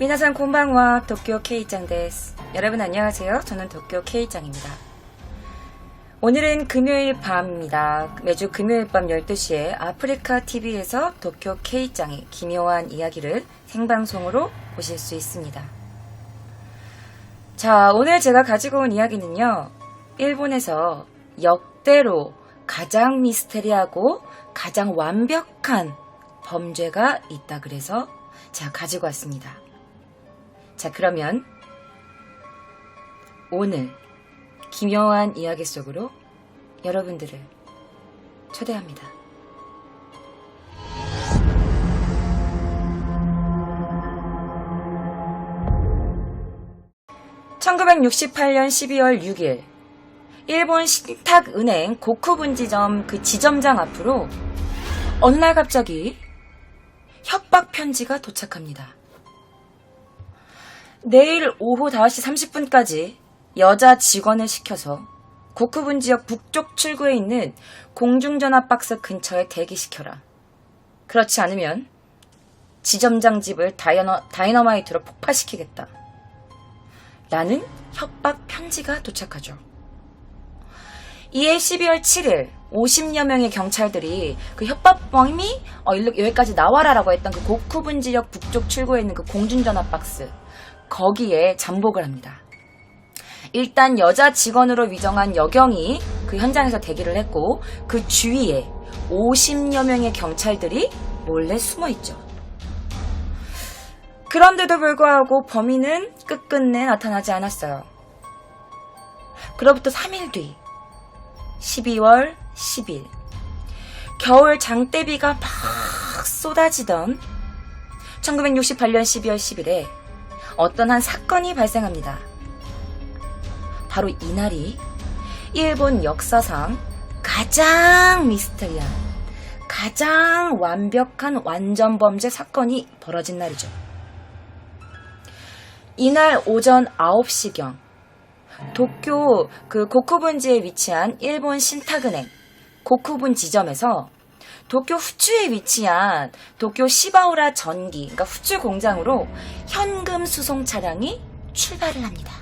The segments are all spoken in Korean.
미나산 곤방와 도쿄 K짱 데스. 여러분 안녕하세요. 저는 도쿄 K짱입니다. 오늘은 금요일 밤입니다. 매주 금요일 밤 12시에 아프리카 TV에서 도쿄 K짱의 기묘한 이야기를 생방송으로 보실 수 있습니다. 자, 오늘 제가 가지고 온 이야기는요, 일본에서 역대로 가장 미스테리하고 가장 완벽한 범죄가 있다 그래서 제가 가지고 왔습니다. 자, 그러면 오늘 기묘한 이야기 속으로 여러분들을 초대합니다. (1968년 12월 6일) 일본 신탁은행 고쿠분지점 그 지점장 앞으로 어느 날 갑자기 협박 편지가 도착합니다. 내일 오후 5시 30분까지 여자 직원을 시켜서 고쿠분지역 북쪽 출구에 있는 공중전화 박스 근처에 대기시켜라. 그렇지 않으면 지점장 집을 다이너마이트로 폭파시키겠다. 라는 협박 편지가 도착하죠. 이에 12월 7일 50여 명의 경찰들이 그 협박범이 여기까지 나와라라고 했던 그 고쿠분지역 북쪽 출구에 있는 그 공중전화 박스, 거기에 잠복을 합니다. 일단 여자 직원으로 위정한 여경이 그 현장에서 대기를 했고, 그 주위에 50여 명의 경찰들이 몰래 숨어있죠. 그런데도 불구하고 범인은 끝끝내 나타나지 않았어요. 그로부터 3일 뒤 12월 10일 겨울 장대비가 막 쏟아지던 1968년 12월 10일에 어떤 한 사건이 발생합니다. 바로 이날이 일본 역사상 가장 미스터리한, 가장 완벽한 완전범죄 사건이 벌어진 날이죠. 이날 오전 9시경 도쿄 그 고쿠분지에 위치한 일본 신탁은행 고쿠분 지점에서 도쿄 후추에 위치한 도쿄 시바우라 전기, 그러니까 후추 공장으로 현금 수송 차량이 출발을 합니다.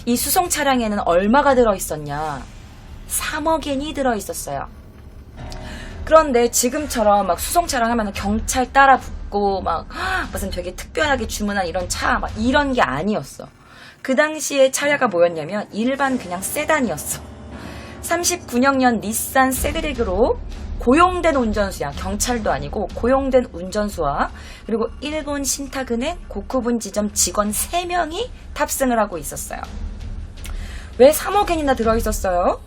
이 수송 차량에는 얼마가 들어있었냐? 3억 엔이 들어있었어요. 그런데 지금처럼 막 수송 차량 하면 경찰 따라 붙고 막 무슨 되게 특별하게 주문한 이런 차 막 이런 게 아니었어. 그 당시에 차량가 뭐였냐면 일반 그냥 세단이었어. 39년형 닛산 세드릭으로 고용된 운전수야. 경찰도 아니고 고용된 운전수와 그리고 일본 신탁은행 고쿠분 지점 직원 3명이 탑승을 하고 있었어요. 왜 3억 엔이나 들어있었어요?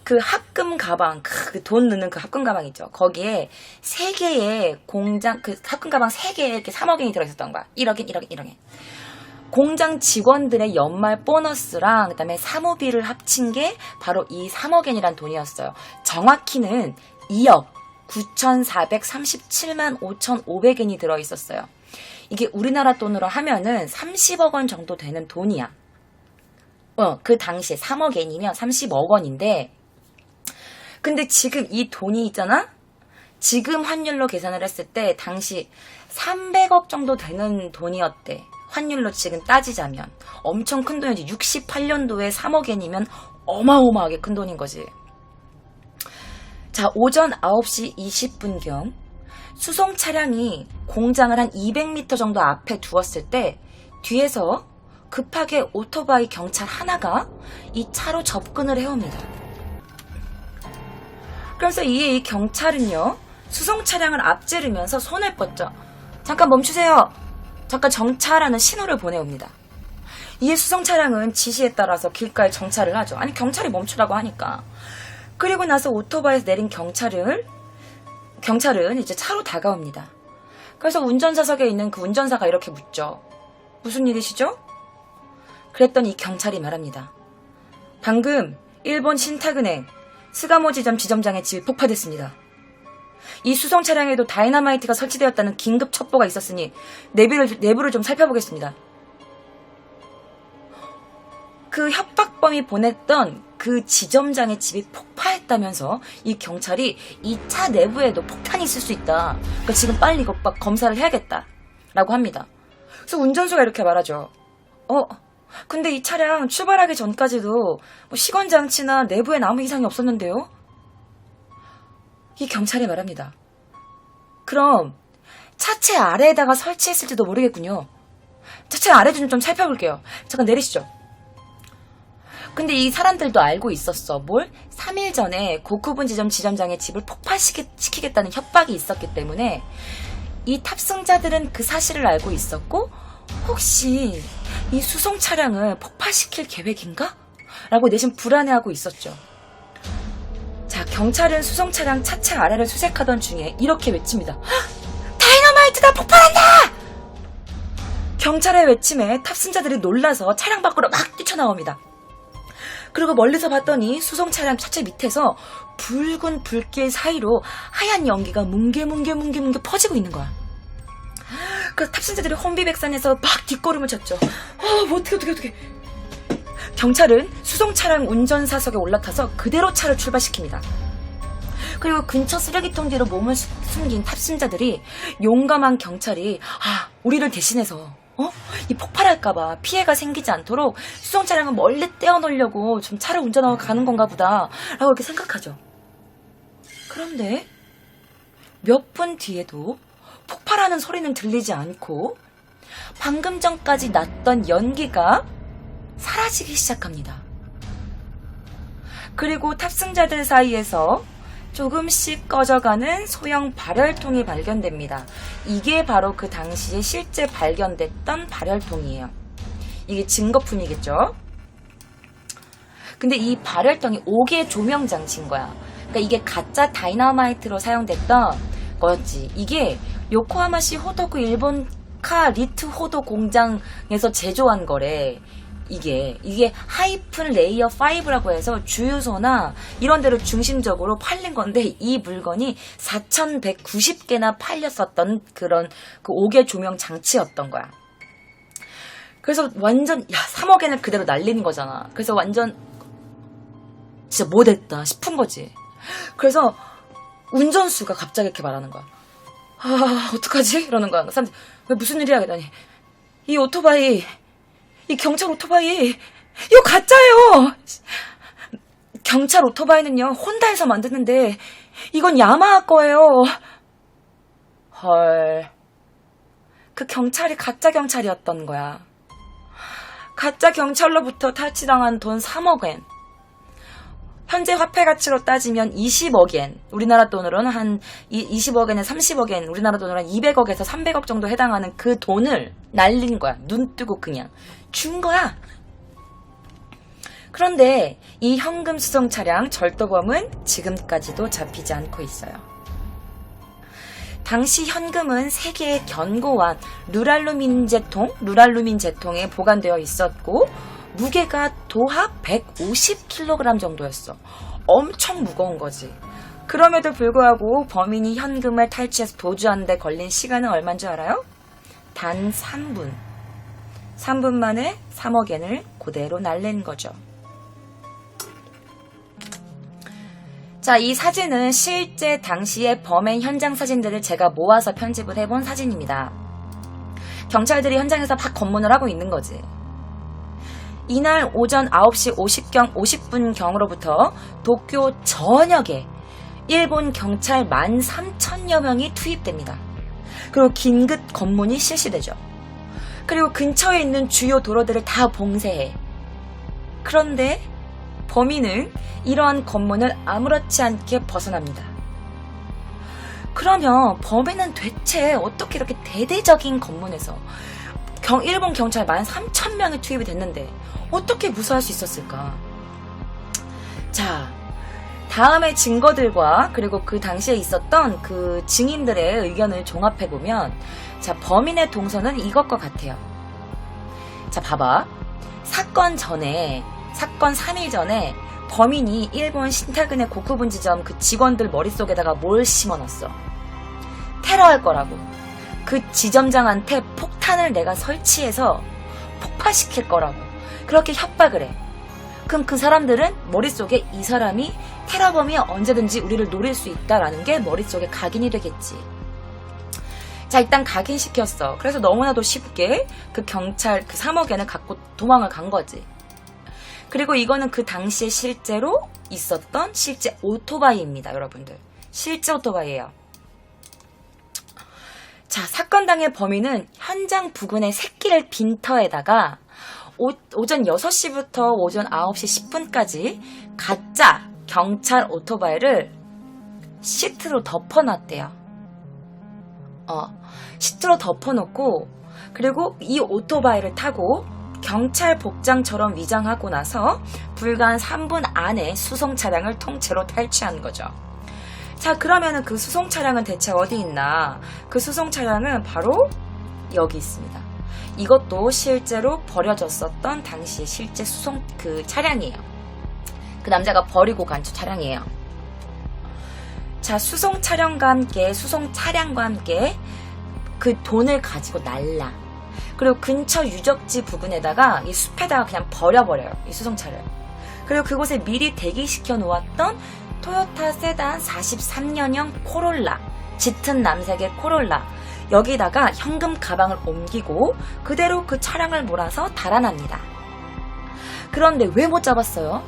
그 합금 가방, 그 돈 넣는 그 합금 가방 있죠. 거기에 3개의 공장, 그 합금 가방 3개에 이렇게 3억 엔이 들어있었던 거야. 1억 엔, 1억 엔, 1억 엔. 공장 직원들의 연말 보너스랑 그다음에 사무비를 합친 게 바로 이 3억 엔이란 돈이었어요. 정확히는 2억 9,437만 5,500엔이 들어있었어요. 이게 우리나라 돈으로 하면은 30억 원 정도 되는 돈이야. 그 당시에 3억 엔이면 30억 원인데, 근데 지금 이 돈이 있잖아? 지금 환율로 계산을 했을 때 당시 300억 정도 되는 돈이었대. 환율로 지금 따지자면 엄청 큰 돈이지. 68년도에 3억 엔이면 어마어마하게 큰 돈인 거지. 자, 오전 9시 20분경 수송 차량이 공장을 한 200m 정도 앞에 두었을 때 뒤에서 급하게 오토바이 경찰 하나가 이 차로 접근을 해옵니다. 그래서 이에 이 경찰은요, 수송 차량을 앞지르면서 손을 뻗죠. 잠깐 멈추세요. 잠깐 정차라는 신호를 보내옵니다. 이에 수송 차량은 지시에 따라서 길가에 정차를 하죠. 아니, 경찰이 멈추라고 하니까. 그리고 나서 오토바이에서 내린 경찰은 이제 차로 다가옵니다. 그래서 운전사석에 있는 그 운전사가 이렇게 묻죠. 무슨 일이시죠? 그랬더니 이 경찰이 말합니다. 방금 일본 신탁은행 스가모 지점 지점장의 집이 폭파됐습니다. 이 수송 차량에도 다이너마이트가 설치되었다는 긴급 첩보가 있었으니 내부를 좀 살펴보겠습니다. 그 협박범이 보냈던 그 지점장의 집이 폭파했다면서 이 경찰이 이 차 내부에도 폭탄이 있을 수 있다. 그러니까 지금 빨리 검사를 해야겠다. 라고 합니다. 그래서 운전수가 이렇게 말하죠. 근데 이 차량 출발하기 전까지도 뭐 시건장치나 내부에 아무 이상이 없었는데요? 이 경찰이 말합니다. 그럼 차체 아래에다가 설치했을지도 모르겠군요. 차체 아래 좀 살펴볼게요. 잠깐 내리시죠. 근데 이 사람들도 알고 있었어. 뭘? 3일 전에 고쿠분 지점장의 집을 폭파시키겠다는 협박이 있었기 때문에 이 탑승자들은 그 사실을 알고 있었고, 혹시 이 수송 차량을 폭파시킬 계획인가? 라고 내심 불안해하고 있었죠. 자, 경찰은 수송 차량 차체 아래를 수색하던 중에 이렇게 외칩니다. 다이너마이트다! 폭발한다! 경찰의 외침에 탑승자들이 놀라서 차량 밖으로 막 뛰쳐나옵니다. 그리고 멀리서 봤더니 수송 차량 차체 밑에서 붉은 불길 사이로 하얀 연기가 뭉게뭉게 퍼지고 있는 거야. 그래서 탑승자들이 혼비백산해서 막 뒷걸음을 쳤죠. 어떻게. 경찰은 수송 차량 운전사석에 올라타서 그대로 차를 출발시킵니다. 그리고 근처 쓰레기통 뒤로 몸을 숨긴 탑승자들이 용감한 경찰이 우리를 대신해서 이 폭발할까봐 피해가 생기지 않도록 수송 차량을 멀리 떼어놓으려고 좀 차를 운전하고 가는 건가 보다 라고 이렇게 생각하죠. 그런데 몇 분 뒤에도 폭발하는 소리는 들리지 않고 방금 전까지 났던 연기가 사라지기 시작합니다. 그리고 탑승자들 사이에서 조금씩 꺼져가는 소형 발열통이 발견됩니다. 이게 바로 그 당시에 실제 발견됐던 발열통이에요. 이게 증거품이겠죠? 근데 이 발열통이 5개 조명 장치인 거야. 그러니까 이게 가짜 다이너마이트로 사용됐던 거였지. 이게 요코하마시 호도쿠 일본 카 리트 호도 공장에서 제조한 거래. 이게 하이픈 레이어 5라고 해서 주유소나 이런 데를 중심적으로 팔린 건데, 이 물건이 4,190개나 팔렸었던 그런 그 5개 조명 장치였던 거야. 그래서 완전 3억엔을 그대로 날리는 거잖아. 그래서 완전 진짜 못했다 싶은 거지. 그래서 운전수가 갑자기 이렇게 말하는 거야. 어떡하지? 이러는 거야. 사람들 왜 무슨 일이야? 그러더니 이 경찰 오토바이 이거 가짜예요. 경찰 오토바이는요 혼다에서 만드는데 이건 야마하 거예요. 헐. 그 경찰이 가짜 경찰이었던 거야. 가짜 경찰로부터 탈취당한 돈 3억엔, 현재 화폐 가치로 따지면 20억엔, 우리나라 돈으로는 한 20억엔에 30억엔, 우리나라 돈으로 한 200억에서 300억 정도 해당하는 그 돈을 날린 거야. 눈 뜨고 그냥 준 거야. 그런데 이 현금 수송 차량 절도범은 지금까지도 잡히지 않고 있어요. 당시 현금은 3개의 견고한 루랄루민 제통에 보관되어 있었고, 무게가 도합 150kg 정도였어. 엄청 무거운 거지. 그럼에도 불구하고 범인이 현금을 탈취해서 도주하는데 걸린 시간은 얼마인 줄 알아요? 단 3분. 3분 만에 3억엔을 그대로 날린 거죠. 자, 이 사진은 실제 당시의 범행 현장 사진들을 제가 모아서 편집을 해본 사진입니다. 경찰들이 현장에서 막 검문을 하고 있는 거지. 이날 오전 9시 50분경으로부터 도쿄 전역에 일본 경찰 13,000여 명이 투입됩니다. 그리고 긴급 검문이 실시되죠. 그리고 근처에 있는 주요 도로들을 다 봉쇄해. 그런데 범인은 이러한 검문을 아무렇지 않게 벗어납니다. 그러면 범인은 대체 어떻게 이렇게 대대적인 검문에서 일본 경찰 13,000명이 투입이 됐는데 어떻게 무사할 수 있었을까? 자, 다음의 증거들과 그리고 그 당시에 있었던 그 증인들의 의견을 종합해보면, 자, 범인의 동선은 이것과 같아요. 자, 봐봐. 사건 3일 전에 범인이 일본 신타근의 고쿠분 지점 그 직원들 머릿속에다가 뭘 심어놨어? 테러할 거라고. 그 지점장한테 폭탄을 내가 설치해서 폭파시킬 거라고. 그렇게 협박을 해. 그럼 그 사람들은 머릿속에 이 사람이 테러범이 언제든지 우리를 노릴 수 있다라는 게 머릿속에 각인이 되겠지. 자, 자, 일단 각인시켰어. 그래서 너무나도 쉽게 그 경찰 그 3억엔을 갖고 도망을 간 거지. 그리고 이거는 그 당시에 실제로 있었던 실제 오토바이입니다, 여러분들. 실제 오토바이예요. 자, 사건 당일 범인은 현장 부근의 새끼를 빈터에다가 오전 6시부터 오전 9시 10분까지 가짜 경찰 오토바이를 시트로 덮어놨대요. 시트로 덮어놓고, 그리고 이 오토바이를 타고 경찰 복장처럼 위장하고 나서 불과 한 3분 안에 수송 차량을 통째로 탈취한 거죠. 자, 그러면은 그 수송 차량은 대체 어디 있나? 그 수송 차량은 바로 여기 있습니다. 이것도 실제로 버려졌었던 당시 실제 수송 그 차량이에요. 그 남자가 버리고 간 차량이에요. 자, 수송 차량과 함께 그 돈을 가지고 날라. 그리고 근처 유적지 부근에다가 이 숲에다가 그냥 버려버려요. 이 수송차를. 그리고 그곳에 미리 대기시켜 놓았던 토요타 세단 43년형 코롤라, 짙은 남색의 코롤라, 여기다가 현금 가방을 옮기고 그대로 그 차량을 몰아서 달아납니다. 그런데 왜 못 잡았어요?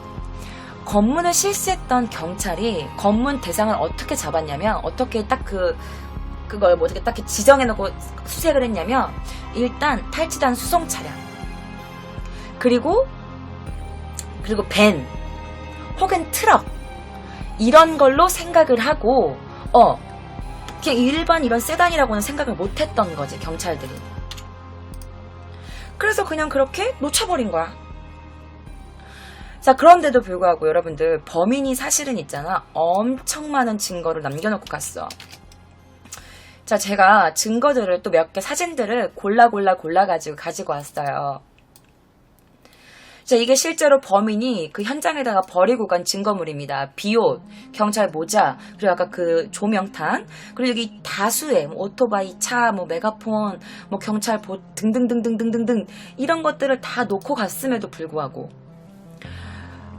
검문을 실시했던 경찰이 검문 대상을 어떻게 잡았냐면, 어떻게 딱 그걸 뭐 어떻게 딱 지정해놓고 수색을 했냐면, 일단 탈취된 수송 차량, 그리고 밴 혹은 트럭, 이런 걸로 생각을 하고 그냥 일반 이런 세단이라고는 생각을 못했던 거지, 경찰들이. 그래서 그냥 그렇게 놓쳐버린 거야. 자, 그런데도 불구하고 여러분들, 범인이 사실은 있잖아, 엄청 많은 증거를 남겨놓고 갔어. 자, 제가 증거들을 또 몇 개 사진들을 골라가지고 가지고 왔어요. 자, 이게 실제로 범인이 그 현장에다가 버리고 간 증거물입니다. 비옷, 경찰 모자, 그리고 아까 그 조명탄, 그리고 여기 다수의 오토바이 차, 메가폰, 경찰 보 등등등등등등등 이런 것들을 다 놓고 갔음에도 불구하고,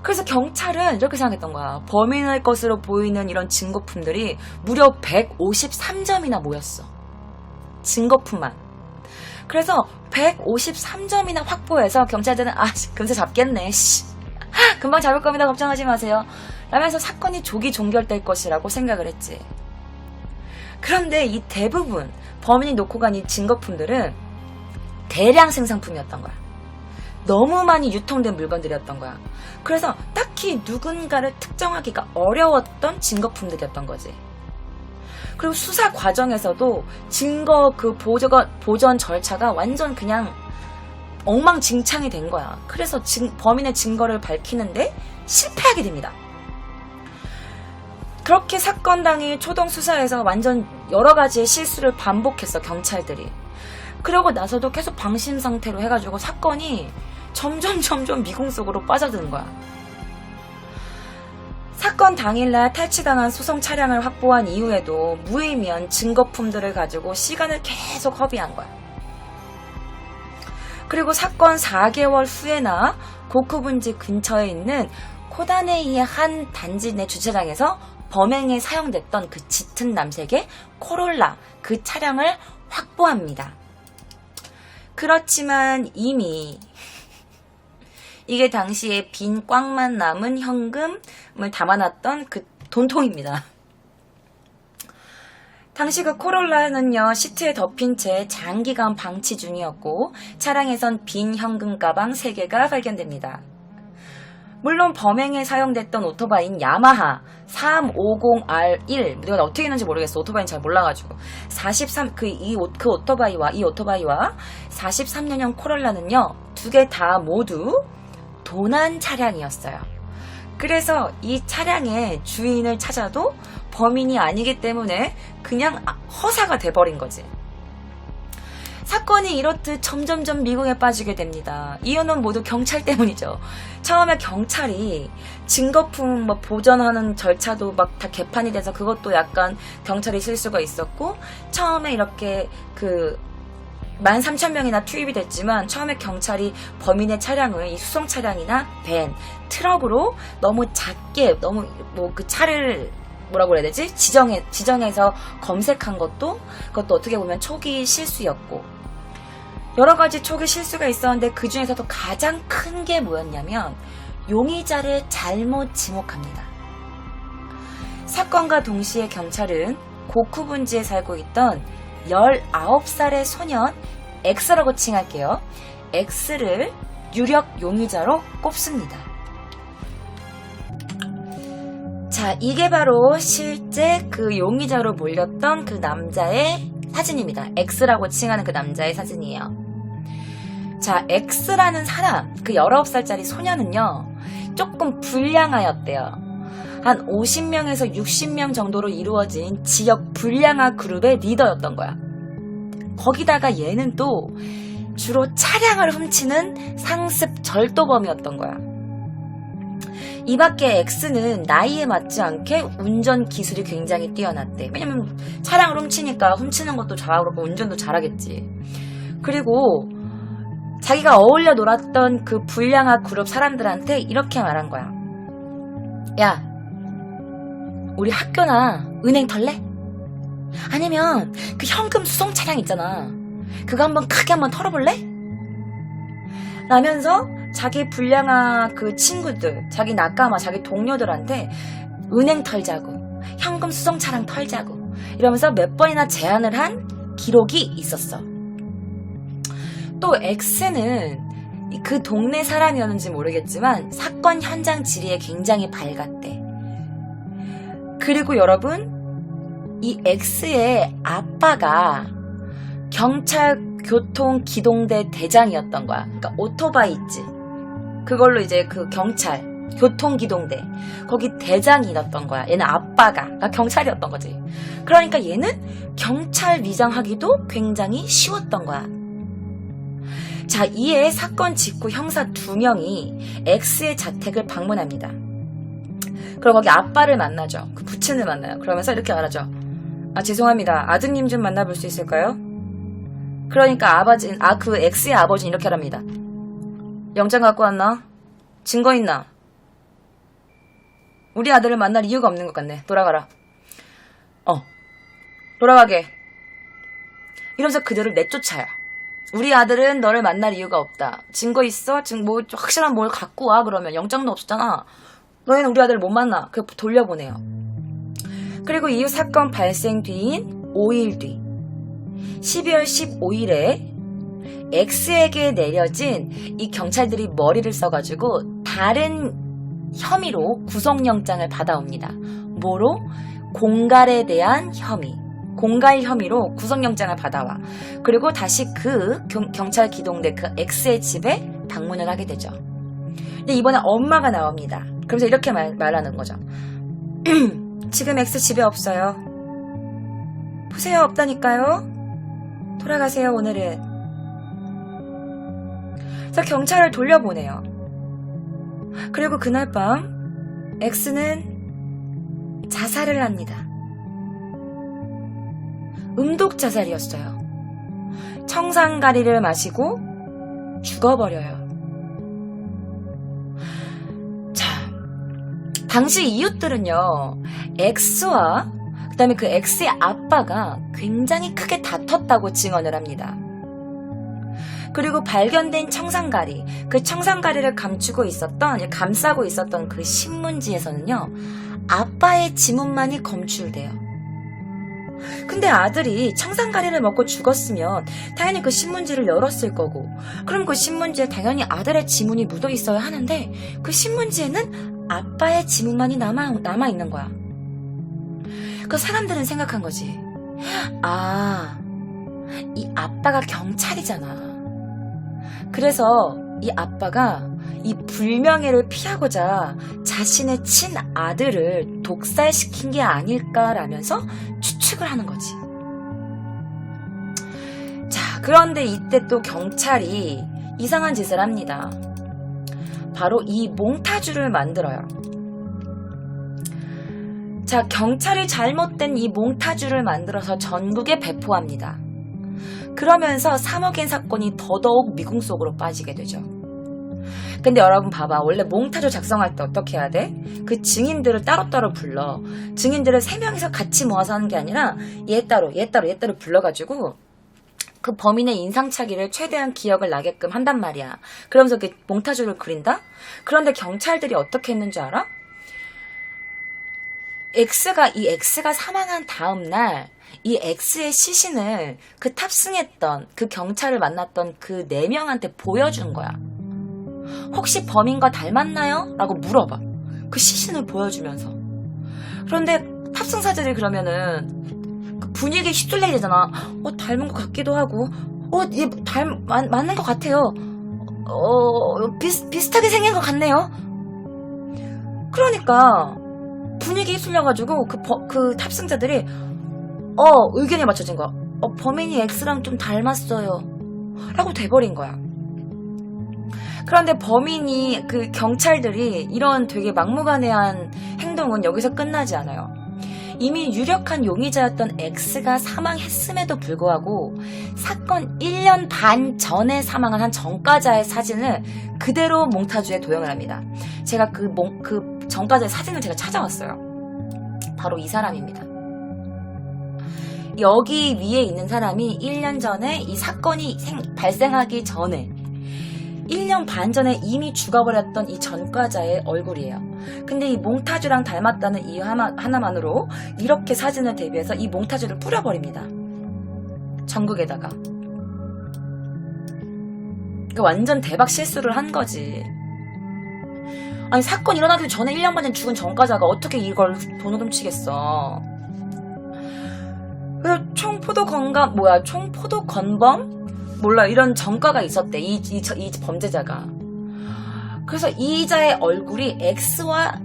그래서 경찰은 이렇게 생각했던 거야. 범인의 것으로 보이는 이런 증거품들이 무려 153점이나 모였어. 증거품만. 그래서 153점이나 확보해서 경찰들은 금세 잡겠네. 금방 잡을 겁니다. 걱정하지 마세요. 라면서 사건이 조기 종결될 것이라고 생각을 했지. 그런데 이 대부분 범인이 놓고 간 이 증거품들은 대량 생산품이었던 거야. 너무 많이 유통된 물건들이었던 거야. 그래서 딱히 누군가를 특정하기가 어려웠던 증거품들이었던 거지. 그리고 수사 과정에서도 증거 그 보전 절차가 완전 그냥 엉망진창이 된 거야. 그래서 범인의 증거를 밝히는데 실패하게 됩니다. 그렇게 사건 당일 초동 수사에서 완전 여러 가지의 실수를 반복했어, 경찰들이. 그러고 나서도 계속 방심 상태로 해가지고 사건이 점점 미궁 속으로 빠져드는 거야. 사건 당일날 탈취당한 수송 차량을 확보한 이후에도 무의미한 증거품들을 가지고 시간을 계속 허비한 거야. 그리고 사건 4개월 후에나 고쿠분지 근처에 있는 코다네이의 한 단지 내 주차장에서 범행에 사용됐던 그 짙은 남색의 코롤라, 그 차량을 확보합니다. 그렇지만 이미 이게 당시에 빈 꽉만 남은 현금을 담아놨던 그 돈통입니다. 당시 그 코롤라는요, 시트에 덮인 채 장기간 방치 중이었고 차량에선 빈 현금 가방 3개가 발견됩니다. 물론 범행에 사용됐던 오토바이인 야마하 350R1, 내가 어떻게 했는지 모르겠어. 오토바이는 잘 몰라가지고. 그 오토바이와 이 오토바이와 43년형 코롤라는요, 2개 다 모두 도난 차량이었어요. 그래서 이 차량의 주인을 찾아도 범인이 아니기 때문에 그냥 허사가 돼버린 거지. 사건이 이렇듯 점점점 미궁에 빠지게 됩니다. 이유는 모두 경찰 때문이죠. 처음에 경찰이 증거품 보전하는 절차도 다 개판이 돼서 그것도 약간 경찰이 실수가 있었고, 처음에 이렇게 13,000명이나 투입이 됐지만 처음에 경찰이 범인의 차량을 이 수송 차량이나 밴, 트럭으로 너무 작게, 너무 그 차를 뭐라고 그래야 되지? 지정해서 검색한 것도 그것도 어떻게 보면 초기 실수였고 여러 가지 초기 실수가 있었는데 그 중에서도 가장 큰 게 뭐였냐면 용의자를 잘못 지목합니다. 사건과 동시에 경찰은 고쿠분지에 살고 있던 19살의 소년 X라고 칭할게요. X를 유력 용의자로 꼽습니다. 자, 이게 바로 실제 그 용의자로 몰렸던 그 남자의 사진입니다. X라고 칭하는 그 남자의 사진이에요. 자, X라는 사람, 그 19살짜리 소년은요, 조금 불량하였대요. 한 50명에서 60명 정도로 이루어진 지역 불량화 그룹의 리더였던 거야. 거기다가 얘는 또 주로 차량을 훔치는 상습 절도범이었던 거야. 이 밖에 X는 나이에 맞지 않게 운전 기술이 굉장히 뛰어났대. 왜냐면 차량을 훔치니까 훔치는 것도 잘하고 운전도 잘하겠지. 그리고 자기가 어울려 놀았던 그 불량화 그룹 사람들한테 이렇게 말한 거야. 야, 우리 학교나 은행 털래? 아니면 그 현금 수송 차량 있잖아. 그거 한번 크게 한번 털어볼래? 라면서 자기 불량화 그 친구들, 자기 낙가마, 자기 동료들한테 은행 털자고, 현금 수송 차량 털자고 이러면서 몇 번이나 제안을 한 기록이 있었어. 또 X는 그 동네 사람이었는지 모르겠지만 사건 현장 지리에 굉장히 밝았대. 그리고 여러분, 이 X의 아빠가 경찰 교통기동대 대장이었던 거야. 그러니까 오토바이 있지. 그걸로 이제 그 경찰 교통기동대 거기 대장이었던 거야. 얘는 아빠가 경찰이었던 거지. 그러니까 얘는 경찰 위장하기도 굉장히 쉬웠던 거야. 자, 이에 사건 직후 형사 2명이 X의 자택을 방문합니다. 그럼 거기 아빠를 만나죠. 그 부친을 만나요. 그러면서 이렇게 말하죠. 아, 죄송합니다. 아드님 좀 만나볼 수 있을까요? 그러니까 그 X의 아버지는 이렇게 합니다. 영장 갖고 왔나? 증거 있나? 우리 아들을 만날 이유가 없는 것 같네. 돌아가라. 돌아가게. 이러면서 그들을 내쫓아요. 우리 아들은 너를 만날 이유가 없다. 증거 있어? 뭐 확실한 뭘 갖고 와. 그러면 영장도 없었잖아. 너희는 우리 아들을 못 만나. 그래서 돌려보내요. 그리고 이후 사건 발생 뒤인 5일 뒤 12월 15일에 X에게 내려진 이 경찰들이 머리를 써가지고 다른 혐의로 구속영장을 받아옵니다. 뭐로? 공갈에 대한 혐의. 공갈 혐의로 구속영장을 받아와. 그리고 다시 그 경찰 기동대 그 X의 집에 방문을 하게 되죠. 근데 이번에 엄마가 나옵니다. 그러면서 이렇게 말하는 거죠. 지금 X 집에 없어요. 보세요, 없다니까요. 돌아가세요, 오늘은. 그래서 경찰을 돌려보내요. 그리고 그날 밤 X는 자살을 합니다. 음독 자살이었어요. 청산가리를 마시고 죽어버려요. 자, 당시 이웃들은요, X와 그 다음에 그 X의 아빠가 굉장히 크게 다퉜다고 증언을 합니다. 그리고 발견된 청산가리, 그 청산가리를 감싸고 있었던 그 신문지에서는요, 아빠의 지문만이 검출돼요. 근데 아들이 청산가리를 먹고 죽었으면 당연히 그 신문지를 열었을 거고, 그럼 그 신문지에 당연히 아들의 지문이 묻어 있어야 하는데 그 신문지에는 아빠의 지문만이 남아있는 거야. 그 사람들은 생각한 거지. 아, 이 아빠가 경찰이잖아. 그래서 이 아빠가 이 불명예를 피하고자 자신의 친아들을 독살시킨 게 아닐까라면서 추측을 하는 거지. 자, 그런데 이때 또 경찰이 이상한 짓을 합니다. 바로 이 몽타주를 만들어요. 자, 경찰이 잘못된 이 몽타주를 만들어서 전국에 배포합니다. 그러면서 3억엔 사건이 더더욱 미궁 속으로 빠지게 되죠. 근데 여러분 봐봐. 원래 몽타주 작성할 때 어떻게 해야 돼? 그 증인들을 따로따로 불러. 증인들을 3명이서 같이 모아서 하는 게 아니라 얘 따로 불러가지고 그 범인의 인상착의를 최대한 기억을 나게끔 한단 말이야. 그러면서 그 몽타주를 그린다? 그런데 경찰들이 어떻게 했는지 알아? 이 X가 사망한 다음날 이 X의 시신을 그 탑승했던 그 경찰을 만났던 그 4명한테 보여준 거야. 혹시 범인과 닮았나요? 라고 물어봐. 그 시신을 보여주면서. 그런데 탑승사자들이 그러면은 그 분위기에 휩쓸려야 되잖아. 닮은 것 같기도 하고, 얘 맞는 것 같아요. 비슷하게 생긴 것 같네요. 그러니까 분위기에 휩쓸려가지고 그 탑승자들이 의견이 맞춰진 거야. 범인이 X랑 좀 닮았어요. 라고 돼버린 거야. 그런데 그 경찰들이 이런 되게 막무가내한 행동은 여기서 끝나지 않아요. 이미 유력한 용의자였던 X가 사망했음에도 불구하고 사건 1년 반 전에 사망한 한 전과자의 사진을 그대로 몽타주에 도용을 합니다. 제가 그 전과자의 사진을 제가 찾아왔어요. 바로 이 사람입니다. 여기 위에 있는 사람이 1년 전에 이 사건이 발생하기 전에 1년 반 전에 이미 죽어버렸던 이 전과자의 얼굴이에요. 근데 이 몽타주랑 닮았다는 이유 하나만으로 이렇게 사진을 대비해서 이 몽타주를 뿌려버립니다. 전국에다가. 그러니까 완전 대박 실수를 한 거지. 아니 사건 일어나기 전에 1년 반 전에 죽은 전과자가 어떻게 이걸 돈을 훔치겠어. 그래서 총포도 건범? 몰라 이런 전과가 있었대. 이 범죄자가. 그래서 이자의 얼굴이 X와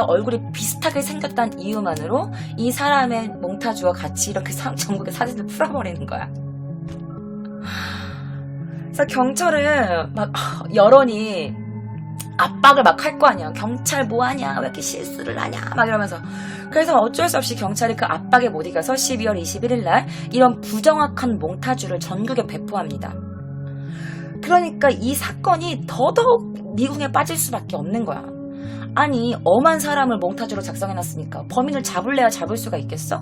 얼굴이 비슷하게 생겼다는 이유만으로 이 사람의 몽타주와 같이 이렇게 전국의 사진을 풀어버리는 거야. 그래서 경찰은 막 여론이 압박을 막 할 거 아니야. 경찰 뭐하냐? 왜 이렇게 실수를 하냐? 막 이러면서. 그래서 어쩔 수 없이 경찰이 그 압박에 못 이겨서 12월 21일 날 이런 부정확한 몽타주를 전국에 배포합니다. 그러니까 이 사건이 더더욱 미궁에 빠질 수밖에 없는 거야. 아니 엄한 사람을 몽타주로 작성해놨으니까 범인을 잡을래야 잡을 수가 있겠어?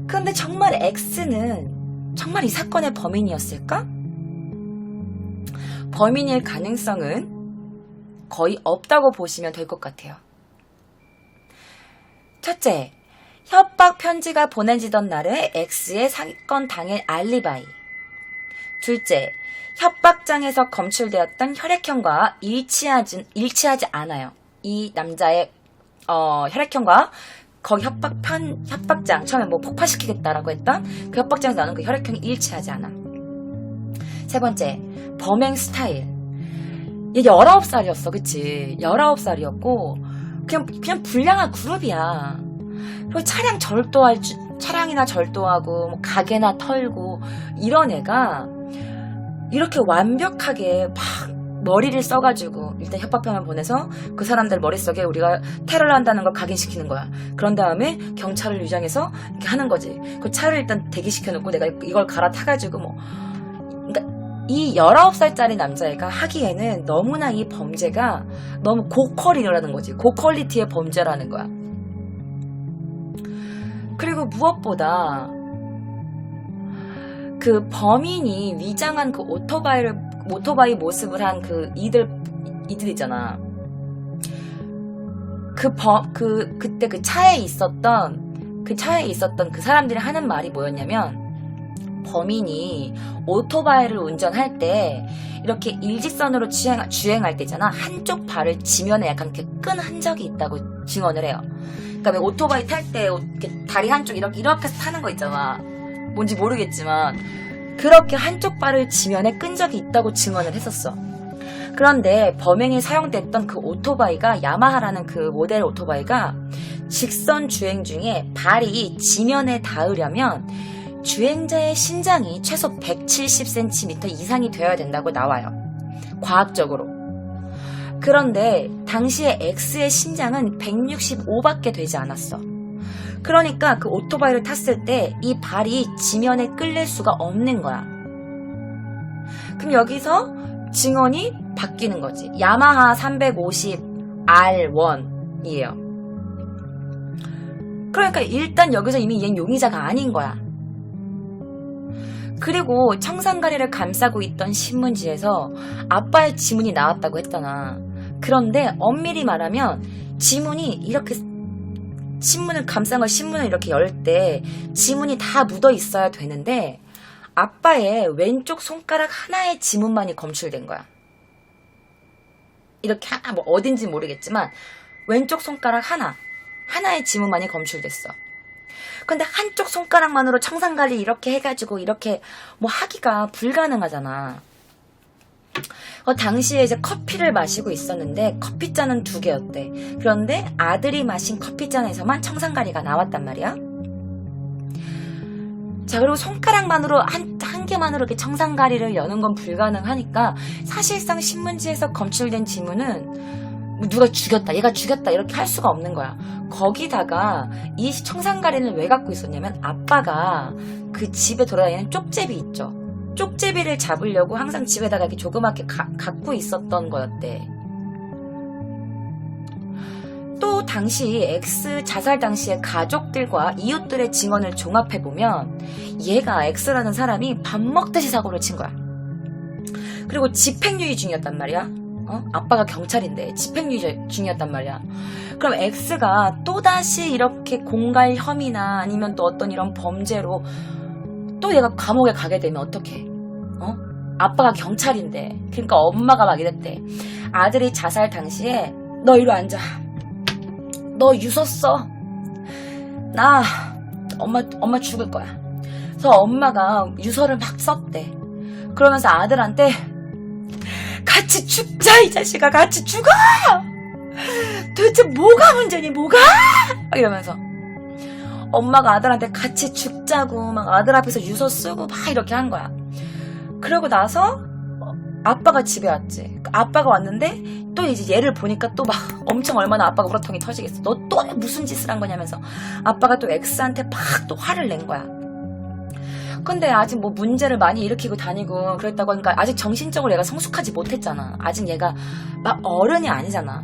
그런데 정말 X는 정말 이 사건의 범인이었을까? 범인일 가능성은 거의 없다고 보시면 될 것 같아요. 첫째, 협박 편지가 보내지던 날의 X의 사건 당일 알리바이. 둘째, 협박장에서 검출되었던 혈액형과 일치하지 않아요. 이 남자의 혈액형과 거기 협박장 처음에 폭파시키겠다라고 했던 그 협박장에서 나오는 그 혈액형이 일치하지 않아. 세 번째, 범행 스타일. 얘 19살이었어, 그치? 19살이었고, 그냥 불량한 그룹이야. 그리고 차량이나 절도하고, 가게나 털고, 이런 애가, 이렇게 완벽하게 막 머리를 써가지고, 일단 협박편을 보내서 그 사람들 머릿속에 우리가 테러를 한다는 걸 각인시키는 거야. 그런 다음에 경찰을 유장해서 이렇게 하는 거지. 그 차를 일단 대기시켜놓고 내가 이걸 갈아타가지고 그러니까, 이 19살짜리 남자애가 하기에는 너무나 이 범죄가 너무 고퀄이라는 거지. 고퀄리티의 범죄라는 거야. 그리고 무엇보다 그 범인이 위장한 그 오토바이 모습을 한 그 이들 있잖아. 그때 그 차에 있었던 그 사람들이 하는 말이 뭐였냐면, 범인이 오토바이를 운전할 때 이렇게 일직선으로 주행할 때잖아. 한쪽 발을 지면에 약간 이렇게 끈 흔적이 있다고 증언을 해요. 그러니까 왜 오토바이 탈 때 다리 한쪽 이렇게 타는 거 있잖아. 뭔지 모르겠지만 그렇게 한쪽 발을 지면에 끈 적이 있다고 증언을 했었어. 그런데 범행에 사용됐던 그 오토바이가 야마하라는 그 모델 오토바이가 직선 주행 중에 발이 지면에 닿으려면 주행자의 신장이 최소 170cm 이상이 되어야 된다고 나와요. 과학적으로. 그런데 당시에 X의 신장은 165밖에 되지 않았어. 그러니까 그 오토바이를 탔을 때 이 발이 지면에 끌릴 수가 없는 거야. 그럼 여기서 증언이 바뀌는 거지. 야마하 350R1이에요. 그러니까 일단 여기서 이미 얘는 용의자가 아닌 거야. 그리고 청산가리를 감싸고 있던 신문지에서 아빠의 지문이 나왔다고 했잖아. 그런데 엄밀히 말하면 지문이 이렇게 신문을 감싼 걸 신문을 이렇게 열 때 지문이 다 묻어 있어야 되는데 아빠의 왼쪽 손가락 하나의 지문만이 검출된 거야. 이렇게 하나 뭐 어딘지 모르겠지만 왼쪽 손가락 하나의 지문만이 검출됐어. 근데 한쪽 손가락만으로 청산가리 이렇게 해가지고 이렇게 뭐 하기가 불가능하잖아. 당시에 이제 커피를 마시고 있었는데 커피잔은 2개였대. 그런데 아들이 마신 커피잔에서만 청산가리가 나왔단 말이야. 자, 그리고 손가락만으로 한 개만으로 이렇게 청산가리를 여는 건 불가능하니까 사실상 신문지에서 검출된 지문은 누가 죽였다, 얘가 죽였다 이렇게 할 수가 없는 거야. 거기다가 이 청산가리는 왜 갖고 있었냐면 아빠가 그 집에 돌아다니는 쪽제비 있죠. 쪽제비를 잡으려고 항상 집에다가 이렇게 조그맣게 갖고 있었던 거였대. 또 당시 X 자살 당시에 가족들과 이웃들의 증언을 종합해보면 얘가 X라는 사람이 밥 먹듯이 사고를 친 거야. 그리고 집행유예 중이었단 말이야. 아빠가 경찰인데 집행유예 중이었단 말이야. 그럼 X가 또다시 이렇게 공갈 혐의나 아니면 또 어떤 이런 범죄로 또 얘가 감옥에 가게 되면 어떡해? 아빠가 경찰인데. 그러니까 엄마가 막 이랬대. 아들이 자살 당시에 너 이리 앉아. 너 유서 써. 나 엄마 죽을 거야. 그래서 엄마가 유서를 막 썼대. 그러면서 아들한테 같이 죽자 이 자식아, 같이 죽어. 도대체 뭐가 문제니, 뭐가? 이러면서 엄마가 아들한테 같이 죽자고 막 아들 앞에서 유서 쓰고 막 이렇게 한 거야. 그러고 나서 아빠가 집에 왔지. 아빠가 왔는데 또 이제 얘를 보니까 또 막 엄청 얼마나 아빠가 우라통이 터지겠어. 너 또 무슨 짓을 한 거냐면서 아빠가 또 X한테 막 또 화를 낸 거야. 근데 아직 뭐 문제를 많이 일으키고 다니고 그랬다고 하니까 아직 정신적으로 얘가 성숙하지 못했잖아. 아직 얘가 막 어른이 아니잖아.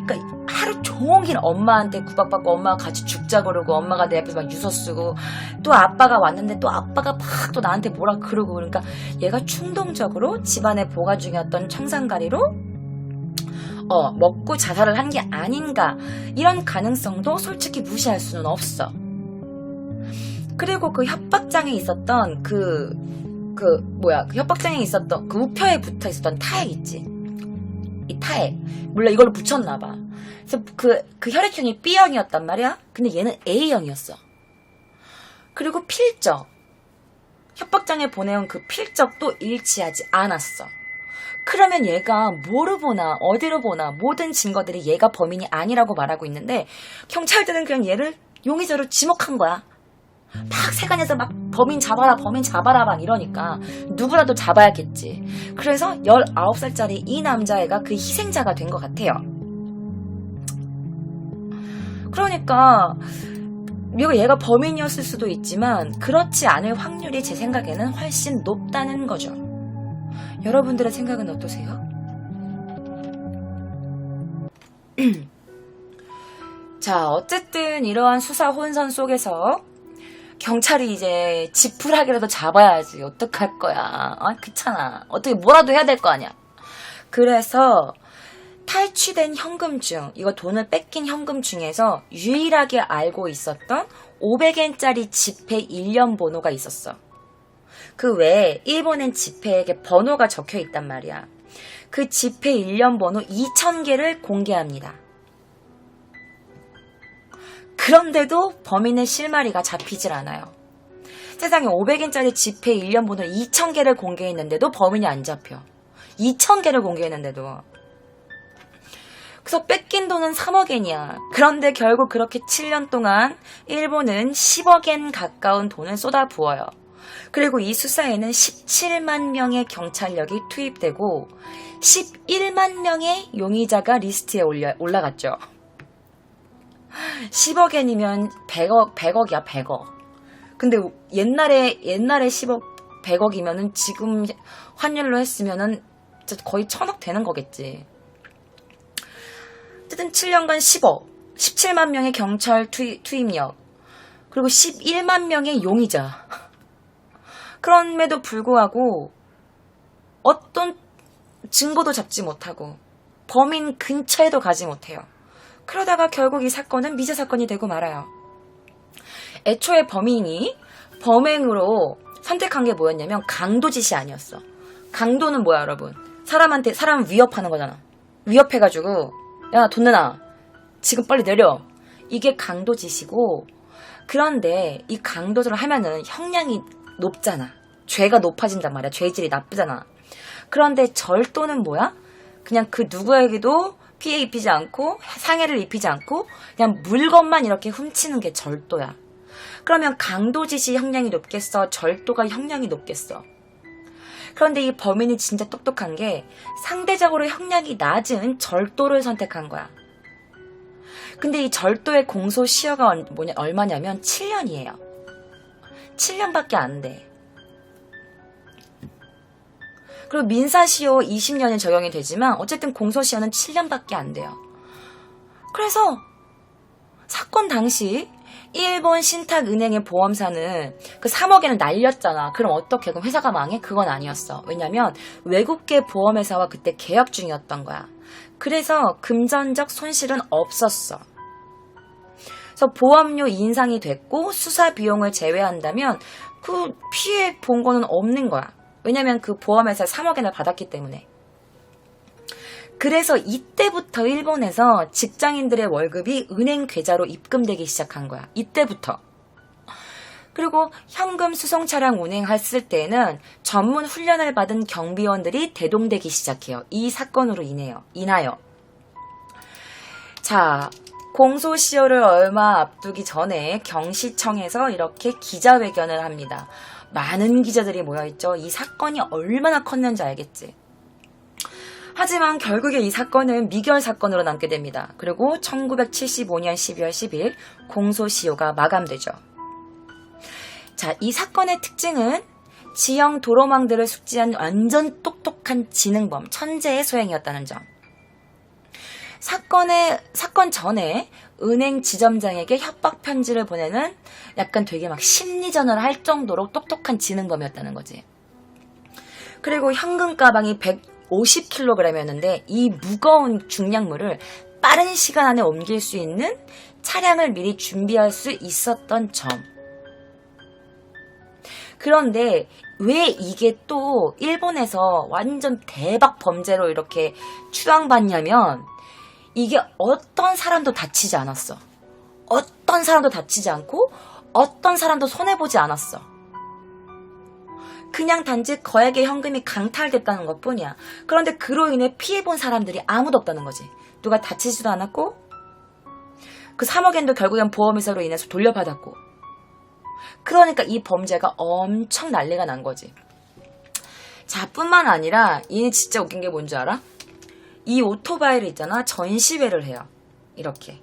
그러니까 하루 종일 엄마한테 구박받고 엄마가 같이 죽자 그러고 엄마가 내 앞에서 막 유서 쓰고 또 아빠가 왔는데 또 아빠가 막 또 나한테 뭐라 그러고 그러니까 얘가 충동적으로 집안에 보관 중이었던 청산가리로 먹고 자살을 한 게 아닌가, 이런 가능성도 솔직히 무시할 수는 없어. 그리고 그 협박장에 있었던 그 협박장에 있었던 그 우표에 붙어 있었던 타액 있지. 이 타액. 물론 이걸로 붙였나봐. 그래서 그 혈액형이 B형이었단 말이야. 근데 얘는 A형이었어. 그리고 필적. 협박장에 보내온 그 필적도 일치하지 않았어. 그러면 얘가 뭐를 보나 어디로 보나 모든 증거들이 얘가 범인이 아니라고 말하고 있는데 경찰들은 그냥 얘를 용의자로 지목한 거야. 막 세간에서 막 범인 잡아라 막 이러니까 누구라도 잡아야겠지. 그래서 19살짜리 이 남자애가 그 희생자가 된 것 같아요. 그러니까 얘가 범인이었을 수도 있지만 그렇지 않을 확률이 제 생각에는 훨씬 높다는 거죠. 여러분들의 생각은 어떠세요? 자, 어쨌든 이러한 수사 혼선 속에서 경찰이 이제 지푸라기라도 잡아야지. 어떡할 거야. 귀찮아. 어떻게 뭐라도 해야 될 거 아니야. 그래서 탈취된 현금 중, 이거 돈을 뺏긴 현금 중에서 유일하게 알고 있었던 500엔짜리 지폐 일련 번호가 있었어. 그 외에 일본엔 지폐에 번호가 적혀 있단 말이야. 그 지폐 일련 번호 2000개를 공개합니다. 그런데도 범인의 실마리가 잡히질 않아요. 세상에 500엔짜리 지폐 일련 번호 2000개를 공개했는데도 범인이 안 잡혀. 2000개를 공개했는데도. 그래서 뺏긴 돈은 3억엔이야. 그런데 결국 그렇게 7년 동안 일본은 10억엔 가까운 돈을 쏟아부어요. 그리고 이 수사에는 17만 명의 경찰력이 투입되고 11만 명의 용의자가 리스트에 올라갔죠. 10억엔이면 100억이야, 100억. 근데 옛날에 10억, 100억이면은 지금 환율로 했으면은 거의 1,000억 되는 거겠지. 어쨌든 7년간 10억, 17만 명의 경찰 투입력, 그리고 11만 명의 용의자. 그럼에도 불구하고 어떤 증거도 잡지 못하고 범인 근처에도 가지 못해요. 그러다가 결국 이 사건은 미제 사건이 되고 말아요. 애초에 범인이 범행으로 선택한 게 뭐였냐면 강도짓이 아니었어. 강도는 뭐야 여러분? 사람 위협하는 거잖아. 위협해가지고 야 돈 내놔. 지금 빨리 내려. 이게 강도짓이고, 그런데 이 강도질을 하면은 형량이 높잖아. 죄가 높아진단 말이야. 죄질이 나쁘잖아. 그런데 절도는 뭐야? 그냥 그 누구에게도 피해 입히지 않고 상해를 입히지 않고 그냥 물건만 이렇게 훔치는 게 절도야. 그러면 강도짓이 형량이 높겠어? 절도가 형량이 높겠어? 그런데 이 범인이 진짜 똑똑한 게 상대적으로 형량이 낮은 절도를 선택한 거야. 근데 이 절도의 공소시효가 얼마냐면 7년이에요. 7년밖에 안 돼. 그리고 민사시효 20년이 적용이 되지만 어쨌든 공소시효는 7년밖에 안 돼요. 그래서 사건 당시 일본 신탁은행의 보험사는 그 3억엔을 날렸잖아. 그럼 어떻게? 그럼 회사가 망해? 그건 아니었어. 왜냐면 외국계 보험회사와 그때 계약 중이었던 거야. 그래서 금전적 손실은 없었어. 그래서 보험료 인상이 됐고 수사 비용을 제외한다면 그 피해 본 거는 없는 거야. 왜냐면 그 보험회사 3억엔을 받았기 때문에. 그래서 이때부터 일본에서 직장인들의 월급이 은행 계좌로 입금되기 시작한 거야. 이때부터. 그리고 현금 수송 차량 운행했을 때는 전문 훈련을 받은 경비원들이 대동되기 시작해요. 이 사건으로 인하여. 자, 공소시효를 얼마 앞두기 전에 경시청에서 이렇게 기자회견을 합니다. 많은 기자들이 모여있죠. 이 사건이 얼마나 컸는지 알겠지. 하지만 결국에 이 사건은 미결 사건으로 남게 됩니다. 그리고 1975년 12월 10일 공소시효가 마감되죠. 자, 이 사건의 특징은 지형 도로망들을 숙지한 완전 똑똑한 지능범, 천재의 소행이었다는 점. 사건 전에 은행 지점장에게 협박 편지를 보내는 약간 되게 막 심리전을 할 정도로 똑똑한 지능범이었다는 거지. 그리고 현금 가방이 150kg이었는데 이 무거운 중량물을 빠른 시간 안에 옮길 수 있는 차량을 미리 준비할 수 있었던 점. 그런데 왜 이게 또 일본에서 완전 대박 범죄로 이렇게 추앙받냐면 이게 어떤 사람도 다치지 않았어. 어떤 사람도 다치지 않고 어떤 사람도 손해보지 않았어. 그냥 단지 거액의 현금이 강탈됐다는 것뿐이야. 그런데 그로 인해 피해본 사람들이 아무도 없다는 거지. 누가 다치지도 않았고 그 3억엔도 결국엔 보험회사로 인해서 돌려받았고. 그러니까 이 범죄가 엄청 난리가 난 거지. 자, 뿐만 아니라 얘는 진짜 웃긴 게 뭔지 알아? 이 오토바이를 있잖아. 전시회를 해요. 이렇게.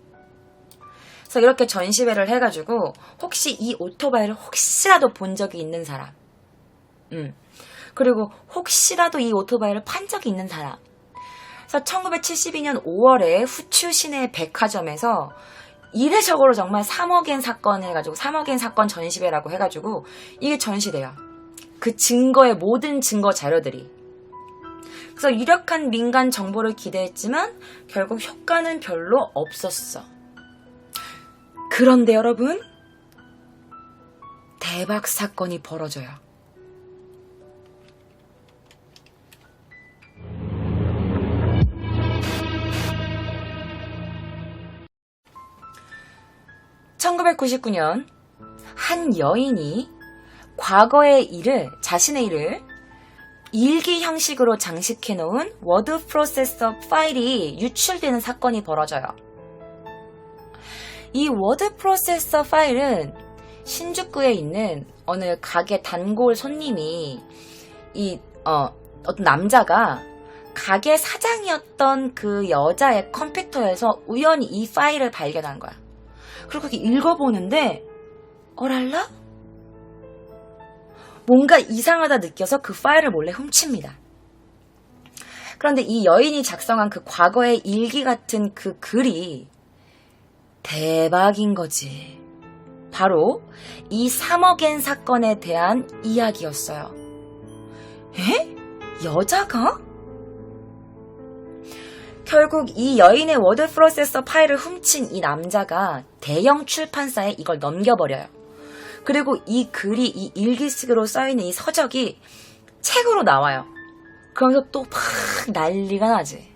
그래서 이렇게 전시회를 해가지고 혹시 이 오토바이를 혹시라도 본 적이 있는 사람, 그리고 혹시라도 이 오토바이를 판 적이 있는 사람. 그래서 1972년 5월에 후추 시내 백화점에서 이례적으로 정말 3억엔 사건 해가지고 3억엔 사건 전시회라고 해가지고 이게 전시돼요. 그 증거의 모든 증거 자료들이. 그래서 유력한 민간 정보를 기대했지만 결국 효과는 별로 없었어. 그런데 여러분, 대박 사건이 벌어져요. (1999년) 한 여인이 과거의 자신의 일을 일기 형식으로 장식해 놓은 워드 프로세서 파일이 유출되는 사건이 벌어져요. 이 워드 프로세서 파일은 신주쿠에 있는 어느 가게 단골 손님이 어떤 남자가 가게 사장이었던 그 여자의 컴퓨터에서 우연히 이 파일을 발견한 거야. 그리고 그렇게 읽어보는데 어랄라? 뭔가 이상하다 느껴서 그 파일을 몰래 훔칩니다. 그런데 이 여인이 작성한 그 과거의 일기 같은 그 글이 대박인 거지. 바로 이 3억엔 사건에 대한 이야기였어요. 에? 여자가? 결국 이 여인의 워드 프로세서 파일을 훔친 이 남자가 대형 출판사에 이걸 넘겨버려요. 그리고 이 글이 이 일기식으로 써있는 이 서적이 책으로 나와요. 그러면서 또 막 난리가 나지.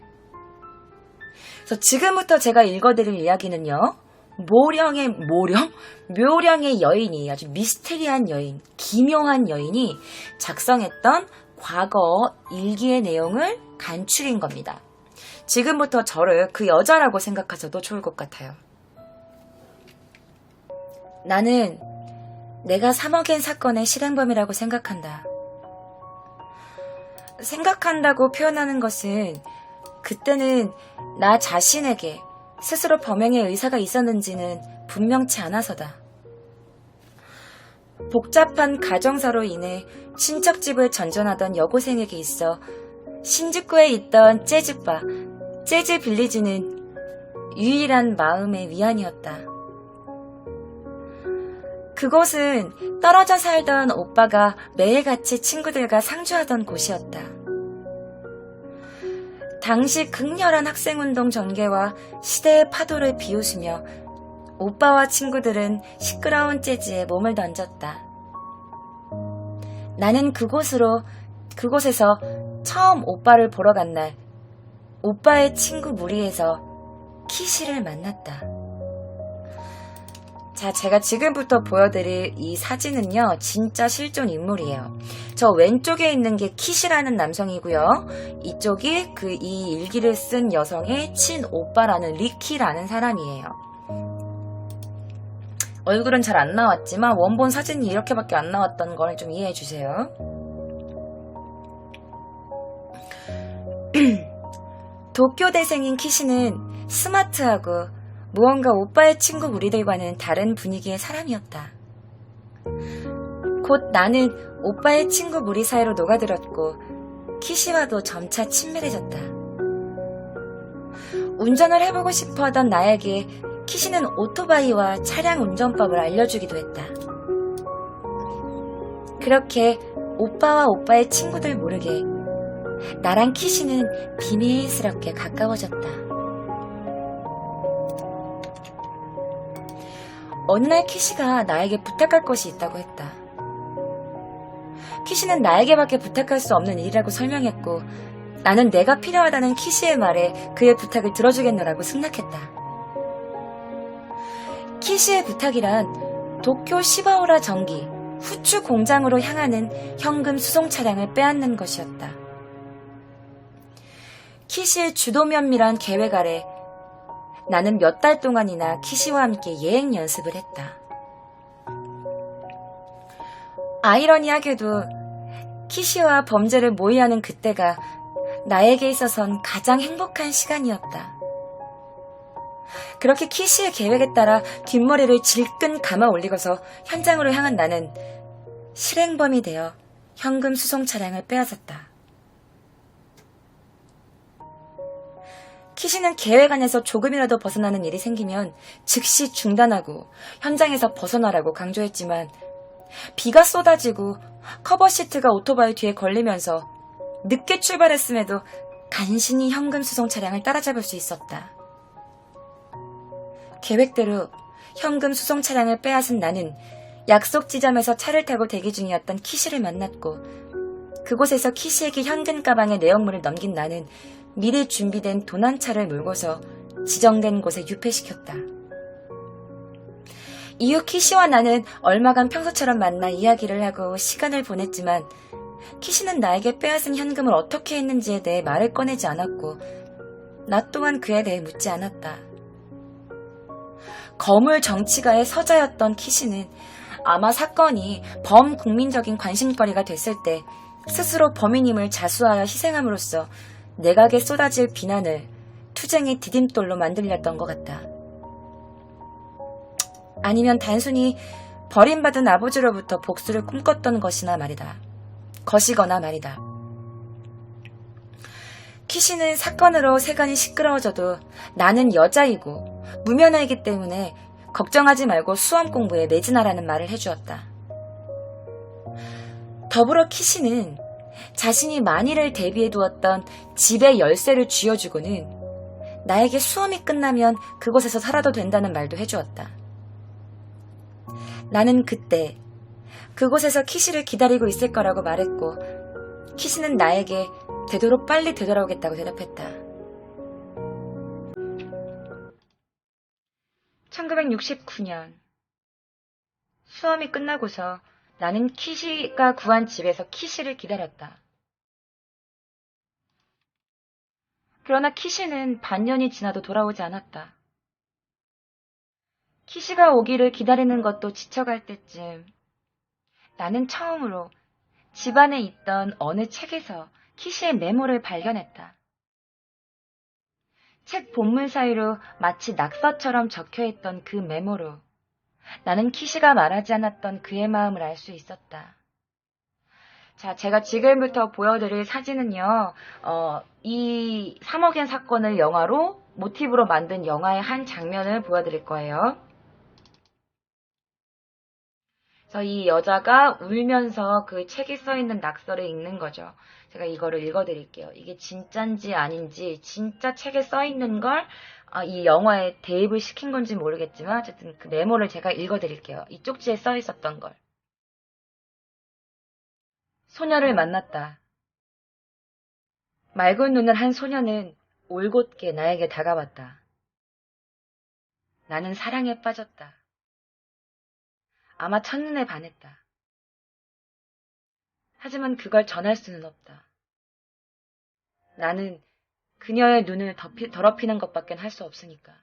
그래서 지금부터 제가 읽어드릴 이야기는요. 묘령의 여인이, 아주 미스테리한 여인, 기묘한 여인이 작성했던 과거 일기의 내용을 간추린 겁니다. 지금부터 저를 그 여자라고 생각하셔도 좋을 것 같아요. 나는 내가 3억엔 사건의 실행범이라고 생각한다. 생각한다고 표현하는 것은 그때는 나 자신에게 스스로 범행의 의사가 있었는지는 분명치 않아서다. 복잡한 가정사로 인해 친척집을 전전하던 여고생에게 있어 신주쿠에 있던 재즈바, 재즈 빌리지는 유일한 마음의 위안이었다. 그곳은 떨어져 살던 오빠가 매일같이 친구들과 상주하던 곳이었다. 당시 극렬한 학생운동 전개와 시대의 파도를 비웃으며 오빠와 친구들은 시끄러운 재즈에 몸을 던졌다. 나는 그곳에서 처음 오빠를 보러 간 날 오빠의 친구 무리에서 키시를 만났다. 자, 제가 지금부터 보여드릴 이 사진은요, 진짜 실존 인물이에요. 저 왼쪽에 있는 게 키시라는 남성이고요. 이쪽이 이 일기를 쓴 여성의 친오빠라는 리키라는 사람이에요. 얼굴은 잘 안 나왔지만 원본 사진이 이렇게밖에 안 나왔다는 걸 좀 이해해 주세요. 도쿄대생인 키시는 스마트하고 무언가 오빠의 친구 무리들과는 다른 분위기의 사람이었다. 곧 나는 오빠의 친구 무리 사이로 녹아들었고 키시와도 점차 친밀해졌다. 운전을 해보고 싶어하던 나에게 키시는 오토바이와 차량 운전법을 알려주기도 했다. 그렇게 오빠와 오빠의 친구들 모르게 나랑 키시는 비밀스럽게 가까워졌다. 어느 날 키시가 나에게 부탁할 것이 있다고 했다. 키시는 나에게밖에 부탁할 수 없는 일이라고 설명했고 나는 내가 필요하다는 키시의 말에 그의 부탁을 들어주겠노라고 승낙했다. 키시의 부탁이란 도쿄 시바오라 전기 후추 공장으로 향하는 현금 수송 차량을 빼앗는 것이었다. 키시의 주도 면밀한 계획 아래 나는 몇 달 동안이나 키시와 함께 예행 연습을 했다. 아이러니하게도 키시와 범죄를 모의하는 그때가 나에게 있어선 가장 행복한 시간이었다. 그렇게 키시의 계획에 따라 뒷머리를 질끈 감아 올리고서 현장으로 향한 나는 실행범이 되어 현금 수송 차량을 빼앗았다. 키시는 계획 안에서 조금이라도 벗어나는 일이 생기면 즉시 중단하고 현장에서 벗어나라고 강조했지만 비가 쏟아지고 커버시트가 오토바이 뒤에 걸리면서 늦게 출발했음에도 간신히 현금 수송 차량을 따라잡을 수 있었다. 계획대로 현금 수송 차량을 빼앗은 나는 약속 지점에서 차를 타고 대기 중이었던 키시를 만났고 그곳에서 키시에게 현금 가방의 내역물을 넘긴 나는 미리 준비된 도난차를 몰고서 지정된 곳에 유폐시켰다. 이후 키시와 나는 얼마간 평소처럼 만나 이야기를 하고 시간을 보냈지만 키시는 나에게 빼앗은 현금을 어떻게 했는지에 대해 말을 꺼내지 않았고 나 또한 그에 대해 묻지 않았다. 거물 정치가의 서자였던 키시는 아마 사건이 범국민적인 관심거리가 됐을 때 스스로 범인임을 자수하여 희생함으로써 내각에 쏟아질 비난을 투쟁의 디딤돌로 만들렸던 것 같다. 아니면 단순히 버림받은 아버지로부터 복수를 꿈꿨던 것이거나 말이다. 키시는 사건으로 세간이 시끄러워져도 나는 여자이고 무면허이기 때문에 걱정하지 말고 수험 공부에 매진하라는 말을 해주었다. 더불어 키시는 자신이 만일을 대비해 두었던 집의 열쇠를 쥐어주고는 나에게 수험이 끝나면 그곳에서 살아도 된다는 말도 해주었다. 나는 그때 그곳에서 키시를 기다리고 있을 거라고 말했고 키시는 나에게 되도록 빨리 되돌아오겠다고 대답했다. 1969년 수험이 끝나고서 나는 키시가 구한 집에서 키시를 기다렸다. 그러나 키시는 반년이 지나도 돌아오지 않았다. 키시가 오기를 기다리는 것도 지쳐갈 때쯤 나는 처음으로 집안에 있던 어느 책에서 키시의 메모를 발견했다. 책 본문 사이로 마치 낙서처럼 적혀있던 그 메모로 나는 키시가 말하지 않았던 그의 마음을 알 수 있었다. 자, 제가 지금부터 보여드릴 사진은요, 이 3억엔 사건을 영화로 모티브로 만든 영화의 한 장면을 보여드릴 거예요. 그래서 이 여자가 울면서 그 책에 써있는 낙서를 읽는 거죠. 제가 이거를 읽어드릴게요. 이게 진짠지 아닌지 진짜 책에 써있는 걸 이 영화에 대입을 시킨 건지 모르겠지만 어쨌든 그 메모를 제가 읽어드릴게요. 이 쪽지에 써있었던 걸. 소녀를 만났다. 맑은 눈을 한 소녀는 올곧게 나에게 다가왔다. 나는 사랑에 빠졌다. 아마 첫눈에 반했다. 하지만 그걸 전할 수는 없다. 나는 그녀의 눈을 더럽히는 것밖엔 할 수 없으니까.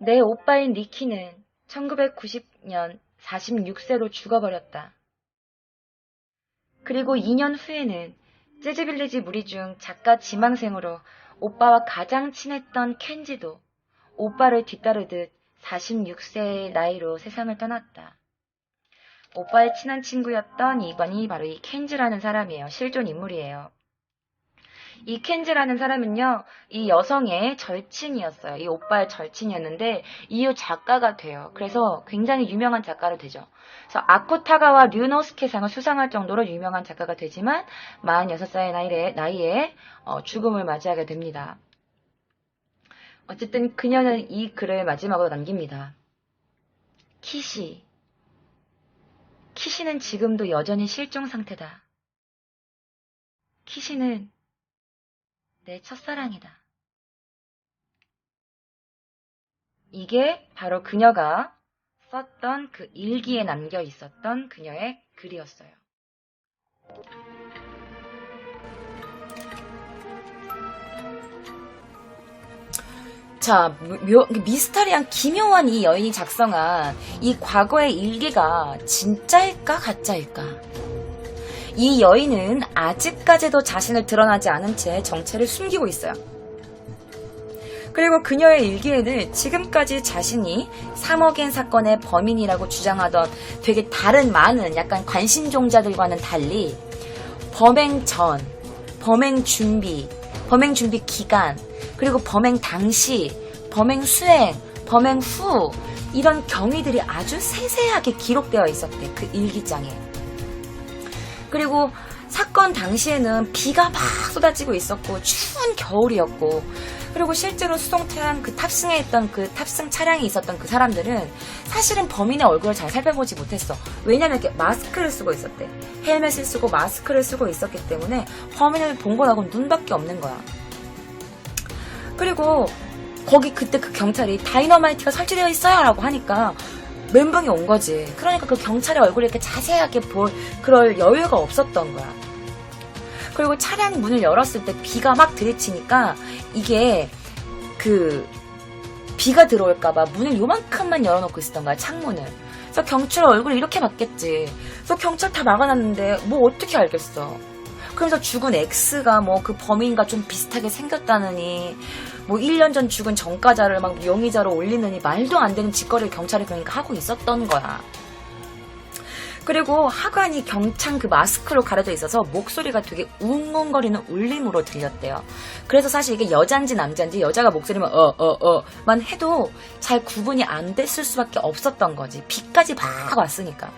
내 오빠인 니키는 1990년 46세로 죽어버렸다. 그리고 2년 후에는 재즈빌리지 무리 중 작가 지망생으로 오빠와 가장 친했던 켄지도 오빠를 뒤따르듯 46세의 나이로 세상을 떠났다. 오빠의 친한 친구였던 이번이 바로 이 켄지라는 사람이에요. 실존 인물이에요. 이 켄지라는 사람은요, 이 여성의 절친이었어요. 이 오빠의 절친이었는데 이후 작가가 돼요. 그래서 굉장히 유명한 작가로 되죠. 그래서 아쿠타가와 류노스케상을 수상할 정도로 유명한 작가가 되지만 46살의 나이에 죽음을 맞이하게 됩니다. 어쨌든 그녀는 이 글을 마지막으로 남깁니다. 키시는 지금도 여전히 실종 상태다. 키시는 내 첫사랑이다. 이게 바로 그녀가 썼던 그 일기에 남겨 있었던 그녀의 글이었어요. 자, 미스터리한 기묘한 이 여인이 작성한 이 과거의 일기가 진짜일까 가짜일까? 이 여인은 아직까지도 자신을 드러나지 않은 채 정체를 숨기고 있어요. 그리고 그녀의 일기에는 지금까지 자신이 3억엔 사건의 범인이라고 주장하던 되게 다른 많은 약간 관심종자들과는 달리 범행 전, 범행 준비 기간, 그리고 범행 당시, 범행 수행, 범행 후 이런 경위들이 아주 세세하게 기록되어 있었대. 그 일기장에. 그리고 사건 당시에는 비가 막 쏟아지고 있었고 추운 겨울이었고 그리고 실제로 수송차량 그 탑승해 있던 그 탑승 차량이 있었던 그 사람들은 사실은 범인의 얼굴을 잘 살펴보지 못했어. 왜냐면 이렇게 마스크를 쓰고 있었대. 헬멧을 쓰고 마스크를 쓰고 있었기 때문에 범인을 본 거라고는 눈밖에 없는 거야. 그리고 거기 그때 그 경찰이 다이너마이트가 설치되어 있어요 라고 하니까 멘붕이 온 거지. 그러니까 그 경찰의 얼굴을 이렇게 자세하게 볼 그럴 여유가 없었던 거야. 그리고 차량 문을 열었을 때 비가 막 들이치니까 이게 그 비가 들어올까봐 문을 요만큼만 열어놓고 있었던 거야, 창문을. 그래서 경찰 얼굴을 이렇게 봤겠지. 그래서 경찰 다 막아놨는데 뭐 어떻게 알겠어. 그래서 죽은 X가 뭐 그 범인과 좀 비슷하게 생겼다느니 뭐 1년 전 죽은 전과자를 막 용의자로 올리느니 말도 안 되는 짓거리를 경찰이 그러니까 하고 있었던 거야. 그리고 하관이 경창 그 마스크로 가려져 있어서 목소리가 되게 웅웅거리는 울림으로 들렸대요. 그래서 사실 이게 여잔지 남잔지 여자가 목소리만 만 해도 잘 구분이 안 됐을 수밖에 없었던 거지. 비까지 막 왔으니까.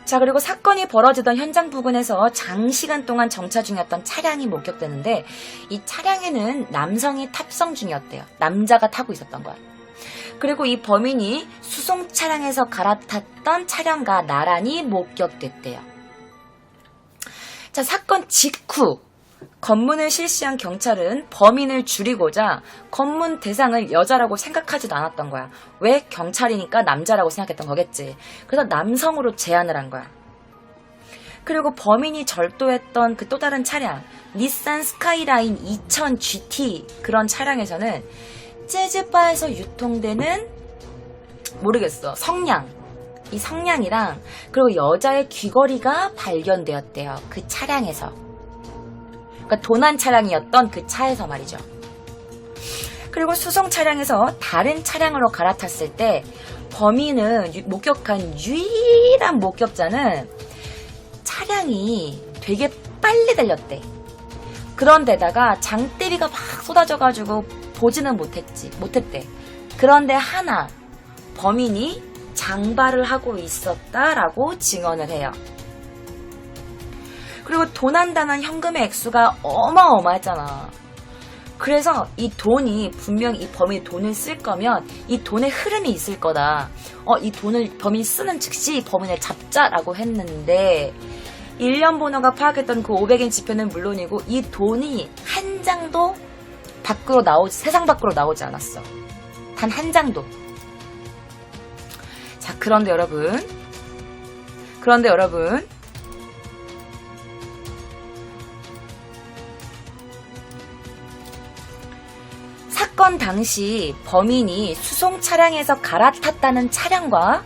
자, 그리고 사건이 벌어지던 현장 부근에서 장시간 동안 정차 중이었던 차량이 목격되는데 이 차량에는 남성이 탑승 중이었대요. 남자가 타고 있었던 거야. 그리고 이 범인이 수송 차량에서 갈아탔던 차량과 나란히 목격됐대요. 자, 사건 직후 검문을 실시한 경찰은 범인을 줄이고자 검문 대상을 여자라고 생각하지도 않았던 거야. 왜? 경찰이니까 남자라고 생각했던 거겠지. 그래서 남성으로 제한을 한 거야. 그리고 범인이 절도했던 그 또 다른 차량, 닛산 스카이라인 2000 GT 그런 차량에서는 재즈바에서 유통되는 모르겠어. 성냥. 이 성냥이랑 그리고 여자의 귀걸이가 발견되었대요. 그 차량에서. 그러니까 도난 차량이었던 그 차에서 말이죠. 그리고 수송 차량에서 다른 차량으로 갈아탔을 때 범인은 목격한 유일한 목격자는 차량이 되게 빨리 달렸대. 그런데다가 장대비가 막 쏟아져가지고 보지는 못했대. 그런데 하나 범인이 장발을 하고 있었다라고 증언을 해요. 그리고 도난당한 현금의 액수가 어마어마했잖아. 그래서 이 돈이 분명 이 범인이 돈을 쓸 거면 이 돈의 흐름이 있을 거다. 이 돈을 범인이 쓰는 즉시 범인을 잡자라고 했는데 1년 번호가 파악했던 그 500엔 지폐는 물론이고 이 돈이 한 장도 세상 밖으로 나오지 않았어. 단 한 장도. 자, 그런데 여러분. 사건 당시 범인이 수송 차량에서 갈아탔다는 차량과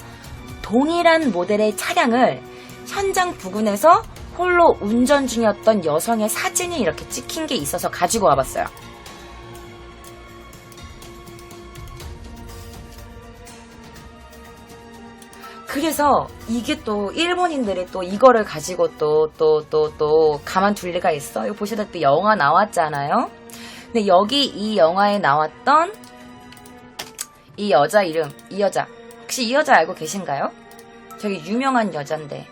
동일한 모델의 차량을 현장 부근에서 홀로 운전 중이었던 여성의 사진이 이렇게 찍힌 게 있어서 가지고 와봤어요. 그래서 이게 또 일본인들이 또 이거를 가지고 또 가만둘 리가 있어? 이거 보시다시피 영화 나왔잖아요? 근데 여기 이 영화에 나왔던 이 여자 이름, 이 여자. 혹시 이 여자 알고 계신가요? 되게 유명한 여잔데.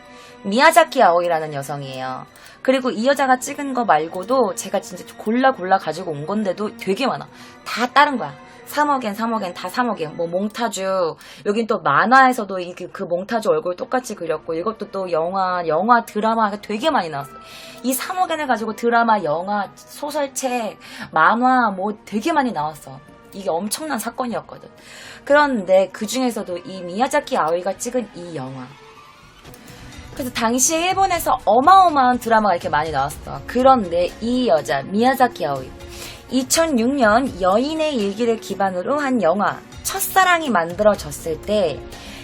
미야자키 아오이라는 여성이에요. 그리고 이 여자가 찍은 거 말고도 제가 진짜 골라 가지고 온 건데도 되게 많아. 다 다른 거야. 3억엔 다 3억엔. 뭐 몽타주. 여긴 또 만화에서도 그 몽타주 얼굴 똑같이 그렸고 이것도 또 영화 드라마가 되게 많이 나왔어. 이 3억엔을 가지고 드라마, 영화, 소설책, 만화 뭐 되게 많이 나왔어. 이게 엄청난 사건이었거든. 그런데 그 중에서도 이 미야자키 아오이가 찍은 이 영화. 그래서 당시에 일본에서 어마어마한 드라마가 이렇게 많이 나왔어. 그런데 이 여자 미야자키 아오이 2006년 여인의 일기를 기반으로 한 영화 첫사랑이 만들어졌을 때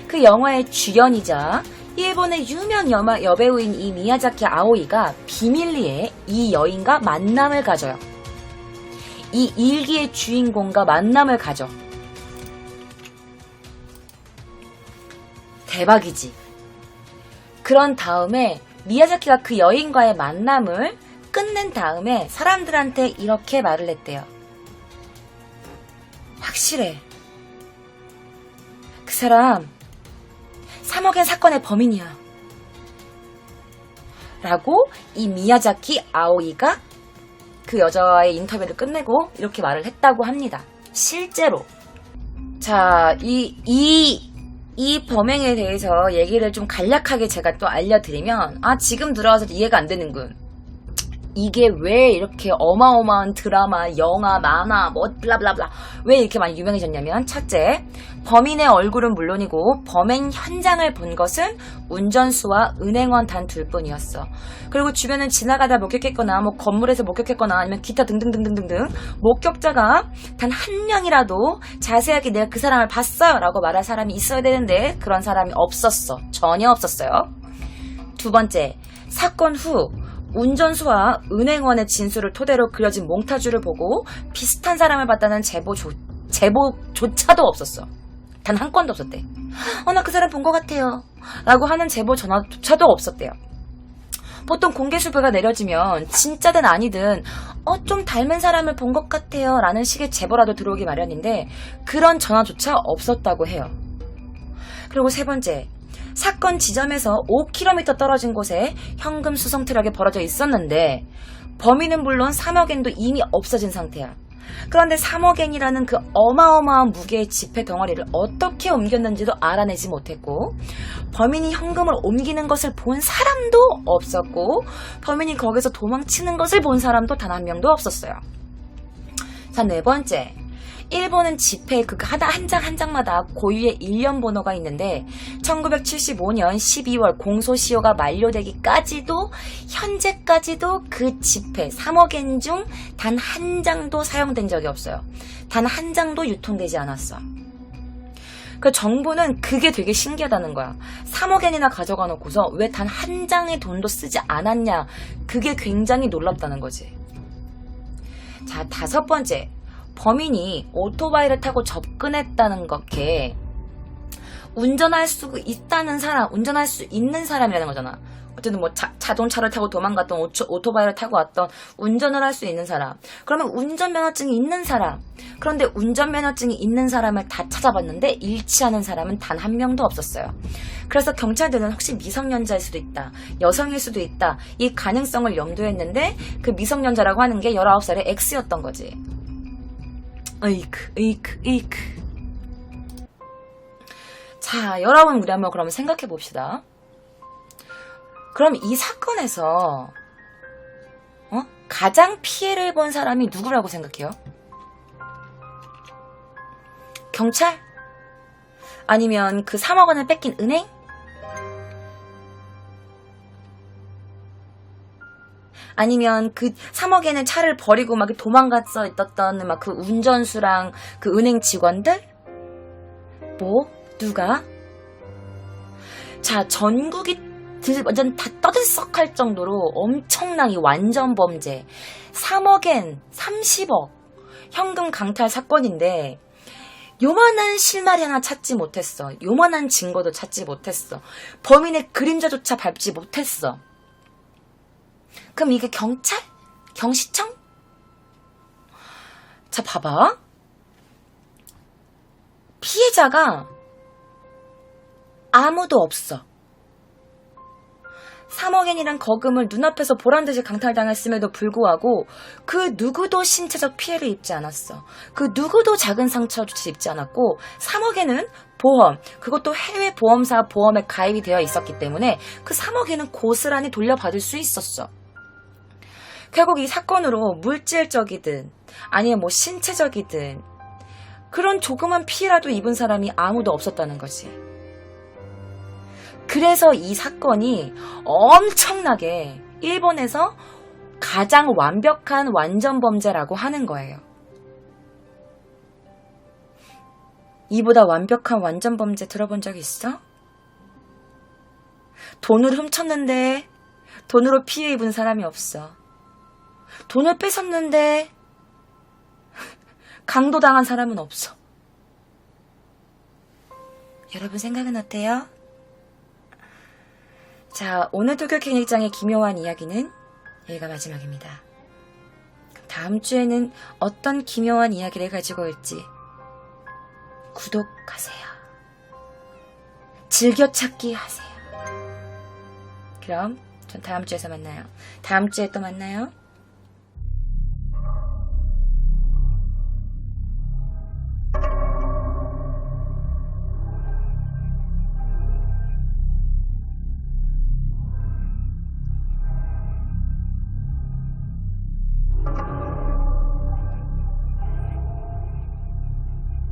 그 영화의 주연이자 일본의 유명 여배우인 이 미야자키 아오이가 비밀리에 이 여인과 만남을 가져요. 이 일기의 주인공과 만남을 가져. 대박이지. 그런 다음에 미야자키가 그 여인과의 만남을 끝낸 다음에 사람들한테 이렇게 말을 했대요. 확실해. 그 사람 3억엔 사건의 범인이야. 라고 이 미야자키 아오이가 그 여자와의 인터뷰를 끝내고 이렇게 말을 했다고 합니다. 실제로. 자, 이 범행에 대해서 얘기를 좀 간략하게 제가 또 알려드리면 지금 들어와서 이해가 안 되는군. 이게 왜 이렇게 어마어마한 드라마, 영화, 만화, 뭐 블라블라블라 왜 이렇게 많이 유명해졌냐면 첫째, 범인의 얼굴은 물론이고 범행 현장을 본 것은 운전수와 은행원 단 둘뿐이었어. 그리고 주변은 지나가다 목격했거나 뭐 건물에서 목격했거나 아니면 기타 등등등등등 목격자가 단 한 명이라도 자세하게 내가 그 사람을 봤어요 라고 말할 사람이 있어야 되는데 그런 사람이 없었어. 전혀 없었어요. 두 번째, 사건 후 운전수와 은행원의 진술을 토대로 그려진 몽타주를 보고 비슷한 사람을 봤다는 제보조차도 없었어. 단 한 건도 없었대. 나 그 사람 본 것 같아요 라고 하는 제보 전화조차도 없었대요. 보통 공개 수배가 내려지면 진짜든 아니든 좀 닮은 사람을 본 것 같아요 라는 식의 제보라도 들어오기 마련인데 그런 전화조차 없었다고 해요. 그리고 세 번째, 사건 지점에서 5km 떨어진 곳에 현금 수송 트럭이 벌어져 있었는데 범인은 물론 3억엔도 이미 없어진 상태야. 그런데 3억엔이라는 그 어마어마한 무게의 지폐 덩어리를 어떻게 옮겼는지도 알아내지 못했고 범인이 현금을 옮기는 것을 본 사람도 없었고 범인이 거기서 도망치는 것을 본 사람도 단 한 명도 없었어요. 자, 네 번째, 일본은 지폐 한 장 한 장마다 고유의 일련 번호가 있는데 1975년 12월 공소시효가 만료되기까지도 현재까지도 그 지폐 3억엔 중 단 한 장도 사용된 적이 없어요. 단 한 장도 유통되지 않았어. 그 정부는 그게 되게 신기하다는 거야. 3억엔이나 가져가 놓고서 왜 단 한 장의 돈도 쓰지 않았냐. 그게 굉장히 놀랍다는 거지. 자, 다섯 번째, 범인이 오토바이를 타고 접근했다는 것에 운전할 수 있다는 사람, 운전할 수 있는 사람이라는 거잖아. 어쨌든 뭐 자동차를 타고 도망갔던 오토바이를 타고 왔던 운전을 할 수 있는 사람. 그러면 운전면허증이 있는 사람. 그런데 운전면허증이 있는 사람을 다 찾아봤는데 일치하는 사람은 단 한 명도 없었어요. 그래서 경찰들은 혹시 미성년자일 수도 있다, 여성일 수도 있다, 이 가능성을 염두에 했는데 그 미성년자라고 하는 게 19살의 X였던 거지. 에이크. 자, 여러분, 우리 한번 그러면 생각해 봅시다. 그럼 이 사건에서 가장 피해를 본 사람이 누구라고 생각해요? 경찰? 아니면 그 3억 원을 뺏긴 은행? 아니면 그 3억엔의 차를 버리고 막 도망갔어 있었던 막 그 운전수랑 그 은행 직원들? 누가? 자, 전국이 완전 다 떠들썩할 정도로 엄청나게 완전 범죄 3억엔 30억 현금 강탈 사건인데 요만한 실마리 하나 찾지 못했어. 요만한 증거도 찾지 못했어. 범인의 그림자조차 밟지 못했어. 그럼 이게 경찰? 경시청? 자, 봐봐. 피해자가 아무도 없어. 3억엔이란 거금을 눈앞에서 보란듯이 강탈당했음에도 불구하고 그 누구도 신체적 피해를 입지 않았어. 그 누구도 작은 상처조차 입지 않았고 3억엔은 보험, 그것도 해외 보험사 보험에 가입이 되어 있었기 때문에 그 3억엔은 고스란히 돌려받을 수 있었어. 결국 이 사건으로 물질적이든 아니면 뭐 신체적이든 그런 조그만 피해라도 입은 사람이 아무도 없었다는 거지. 그래서 이 사건이 엄청나게 일본에서 가장 완벽한 완전 범죄라고 하는 거예요. 이보다 완벽한 완전 범죄 들어본 적 있어? 돈을 훔쳤는데 돈으로 피해 입은 사람이 없어. 돈을 뺏었는데 강도당한 사람은 없어. 여러분 생각은 어때요? 자, 오늘 도쿄 캔일장의 기묘한 이야기는 여기가 마지막입니다. 다음 주에는 어떤 기묘한 이야기를 가지고 올지 구독하세요. 즐겨찾기 하세요. 그럼 전 다음 주에서 만나요. 다음 주에 또 만나요.